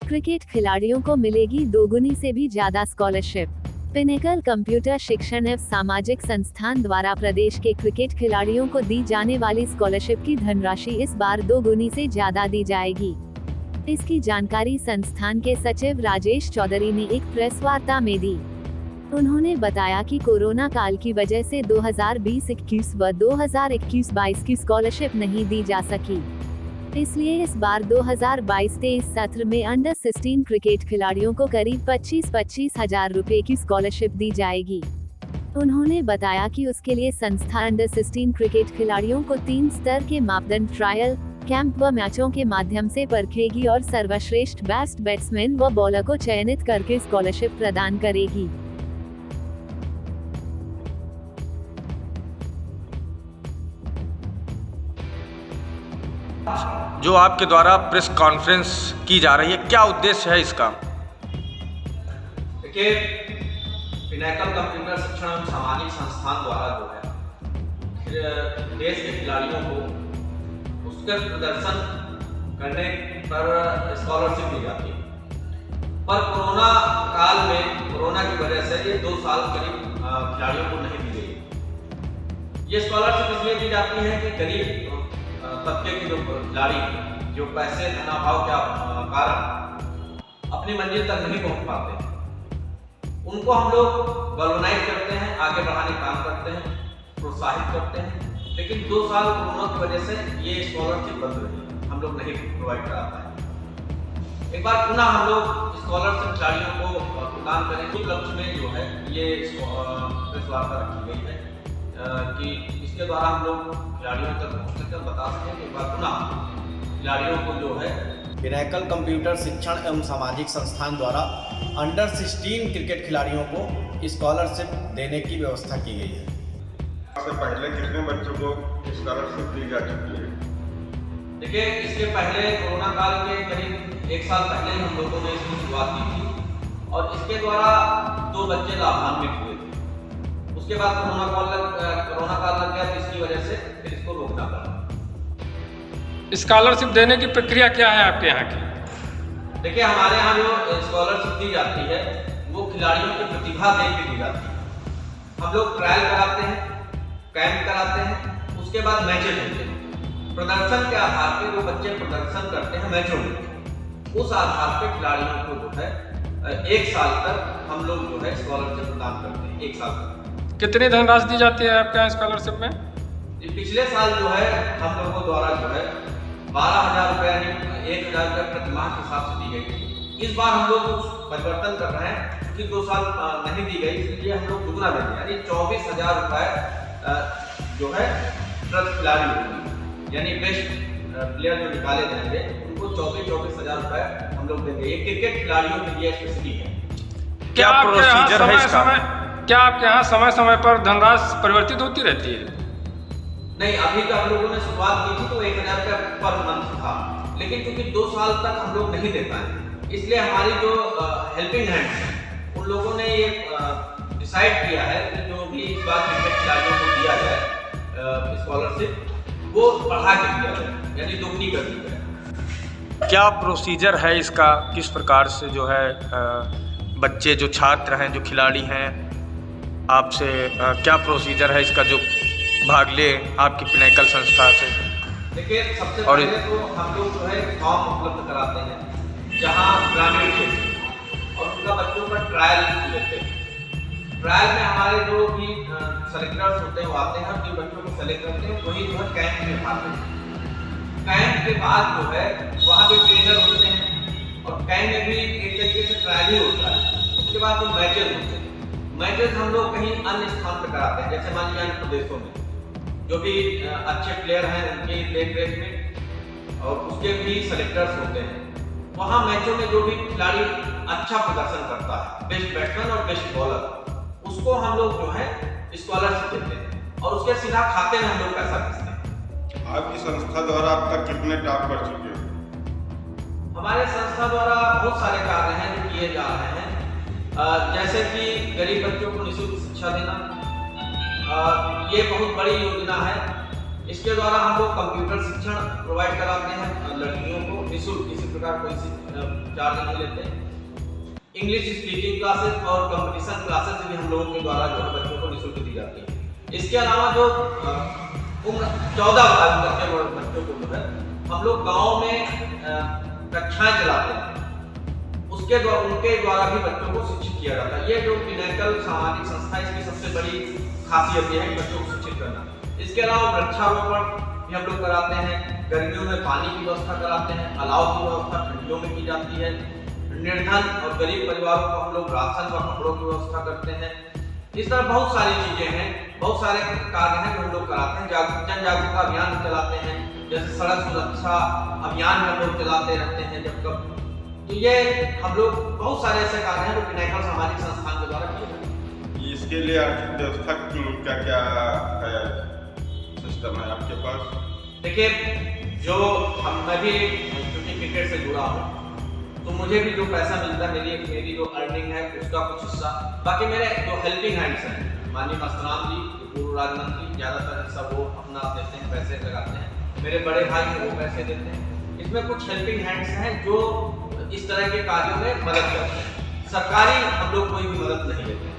Cricket खिलाड़ियों को मिलेगी दोगुनी से भी ज्यादा स्कॉलरशिप। पिनेकल कंप्यूटर शिक्षण एवं सामाजिक संस्थान द्वारा प्रदेश के क्रिकेट खिलाड़ियों को दी जाने वाली स्कॉलरशिप की धनराशि इस बार दोगुनी से ज्यादा दी जाएगी। इसकी जानकारी संस्थान के सचिव राजेश चौधरी ने एक प्रेस वार्ता में दी। उन्होंने बताया कि कोरोना काल की वजह से 2020-21 व 2021-22 की स्कॉलरशिप नहीं दी जा सकी, इसलिए इस बार 2022-23 सत्र में अंडर 16 क्रिकेट खिलाड़ियों को करीब 25-25 हजार रुपए की स्कॉलरशिप दी जाएगी। उन्होंने बताया कि उसके लिए संस्था अंडर 16 क्रिकेट खिलाड़ियों को 3 स्तर के मापदंड ट्रायल, कैंप व मैचों के माध्यम से परखेगी और सर्वश्रेष्ठ बेस्ट बैट्समैन व बॉलर को चयनित करके स्कॉलरशिप प्रदान करेगी। जो आपके द्वारा प्रेस कॉन्फ्रेंस की जा रही है, क्या उद्देश्य है इसका? देखिए, पिनेकल कंप्यूटर शिक्षण एवं सामाजिक संस्थान द्वारा जो है देश के खिलाड़ियों को उसके प्रदर्शन करने पर स्कॉलरशिप दी जाती है। पर कोरोना काल में कोरोना की वजह से ये 2 साल करीब खिलाड़ियों को नहीं दी गई। ये स्कॉलरशिप इसलिए दी जाती है कि गरीब तबके के जो खिलाड़ी जो पैसे धनाभाव के कारण अपनी मंजिल तक नहीं पहुंच पाते, उनको हम लोग गैल्वेनाइज करते हैं, आगे बढ़ाने का काम करते हैं, प्रोत्साहित करते हैं। लेकिन 2 साल कोरोना की वजह से ये स्कॉलरशिप बंद रही, हम लोग नहीं प्रोवाइड करा पाए। एक बार पुनः हम लोग स्कॉलरशिप खिलाड़ियों को प्रदान करें। कुछ लक्ष्य में जो है ये प्रेस वार्ता रखी गई है कि इसके द्वारा हम लोग खिलाड़ियों तक पहुँच कर बता सकें कि पुनः खिलाड़ियों को जो है पिनेकल कंप्यूटर शिक्षण एवं सामाजिक संस्थान द्वारा अंडर 16 क्रिकेट खिलाड़ियों को स्कॉलरशिप देने की व्यवस्था की गई है। इससे पहले कितने बच्चों को स्कॉलरशिप दी जा चुकी है? देखिए, इसके पहले कोरोना काल के करीब 1 साल पहले हम लोगों ने इसकी शुरुआत की थी और इसके द्वारा 2 बच्चे लाभान्वित हुए थे। उसके बाद कोरोना काल लग गया, तो इसकी वजह से फिर इसको रोकना पड़ा। स्कॉलरशिप देने की प्रक्रिया क्या है आपके यहाँ की? देखिए, हमारे यहाँ जो स्कॉलरशिप दी जाती है वो खिलाड़ियों की प्रतिभा देख के दी जाती है। हम लोग ट्रायल कराते हैं, कैंप कराते हैं, उसके बाद मैचेज होते हैं। प्रदर्शन के आधार पर जो बच्चे प्रदर्शन करते हैं मैचों में, उस आधार पर खिलाड़ियों को जो है 1 साल तक हम लोग जो है स्कॉलरशिप प्रदान करते हैं। 1 साल तक कितनी धनराशि दी जाती है आपके यहाँ स्कॉलरशिप में? पिछले साल जो है हम लोगों द्वारा जो है 12,000 रुपये यानी 1,000 रुपये प्रति माह के हिसाब से दी गई थी। इस बार हम लोग कुछ परिवर्तन कर रहे हैं क्योंकि 2 साल नहीं दी गई, इसलिए हम लोग दुगना देंगे, यानी 24,000 रुपये जो है प्रति खिलाड़ी होगी, यानी बेस्ट प्लेयर जो निकाले जाएंगे उनको 24,000 रुपये हम लोग देंगे। ये क्रिकेट खिलाड़ियों के लिए स्पेशली है। क्या प्रोसीजर है इसका? क्या आपके यहाँ समय समय पर धनराशि परिवर्तित होती रहती है? नहीं, अभी तो हम लोगों ने शुरुआत की थी तो 1,000 रुपये पर मंथ था, लेकिन क्योंकि 2 साल तक हम लोग नहीं दे पाए, इसलिए हमारी जो हेल्पिंग हैंड है उन लोगों ने ये डिसाइड किया है कि जो भी इस बार क्रिकेट खिलाड़ियों को दिया जाए स्कॉलरशिप वो बढ़ा के दिया जाए, यानी दोगुनी कर दी जाए। क्या प्रोसीजर है इसका? किस प्रकार से जो है बच्चे जो छात्र हैं, जो खिलाड़ी हैं, आपसे क्या प्रोसीजर है इसका जो भाग ले आपकी पिनेकल संस्था से? देखिए, सबसे पहले तो हम लोग जो है फॉर्म उपलब्ध कराते हैं जहां ग्रामीण क्षेत्र और उनका बच्चों का ट्रायल लेते हैं। ट्रायल में हमारे जो भी सेलेक्टर्स होते हैं वो आते हैं, जिन बच्चों को सेलेक्ट करते हैं वही जो है कैंप में भाग लेते हैं। कैंप के बाद जो है वहाँ भी ट्रेनर होते हैं और कैंप में भी एक तरीके से ट्रायल ही होता है। उसके बाद जो मैचेज होते हैं, मैचेज हम लोग कहीं अन्य स्थान पर कराते हैं, जैसे मान लीजिए अन्य प्रदेशों में जो भी अच्छे प्लेयर हैं उनके देख रेख में और उसके भी सेलेक्टर्स होते हैं। वहाँ मैचों में जो भी खिलाड़ी अच्छा प्रदर्शन करता है, बेस्ट बैट्समैन और बेस्ट बॉलर, उसको हम लोग जो है स्कॉलरशिप देते हैं और उसके सीधा खाते में हम लोग पैसा भेजते हैं। आपकी संस्था द्वारा अब तक कितने टॉप कर चुके हैं? हमारे संस्था द्वारा बहुत सारे कार्य हैं जो किए जा रहे हैं, जैसे कि गरीब बच्चों को निःशुल्क शिक्षा देना, ये बहुत बड़ी योजना है। इसके द्वारा हम लोग कंप्यूटर शिक्षण प्रोवाइड कराते हैं लड़कियों को निःशुल्क, किसी प्रकार कोई 4 दिन लेते हैं। इंग्लिश स्पीकिंग क्लासेस और कंपटीशन क्लासेस भी हम लोगों के द्वारा जो है बच्चों को निःशुल्क दी जाती है। इसके अलावा जो उम्र 14 साल तक के बच्चों को जो है हम लोग गाँव में कक्षाएं चलाते हैं, उनके द्वारा भी बच्चों को शिक्षित किया जाता है। ये जो पिनेकल सामाजिक संस्था, इसकी सबसे बड़ी खासियत ये है कि बच्चों को शिक्षित करना। इसके अलावा वृक्षारोपण भी हम लोग कराते हैं, गर्मियों में पानी की व्यवस्था कराते हैं, अलाव की व्यवस्था ठंडियों में की जाती है, निर्धन और गरीब परिवारों को हम लोग राशन व कपड़ों की व्यवस्था करते हैं। इस तरह बहुत सारी चीजें हैं, बहुत सारे कार्य हैं जो हम लोग कराते हैं। जन जागरूकता अभियान चलाते हैं, जैसे सड़क सुरक्षा अभियान में हम लोग चलाते रहते हैं जब कब। तो ये हम लोग बहुत सारे ऐसे कार्य हैं जो पिनेकल सामाजिक संस्थान के द्वारा किए जाते हैं। इसके लिए आर्थिक व्यवस्था का क्या सिस्टम है आपके पास? देखिए, जो मैं भी क्योंकि क्रिकेट से जुड़ा हूँ, तो मुझे भी जो पैसा मिलता है, मेरी जो अर्निंग है उसका कुछ हिस्सा, बाकी मेरे जो हेल्पिंग हैंड्स हैं, माननीय मस्तराम जी, पूर्व राज्य मंत्री, ज़्यादातर हिस्सा वो अपना देते हैं, पैसे लगाते हैं। मेरे बड़े भाई हैं, वो पैसे देते हैं। इसमें कुछ हेल्पिंग हैंड्स हैं जो इस तरह के कार्यों में मदद करते हैं। सरकारी हम लोग कोई भी मदद नहीं लेते हैं।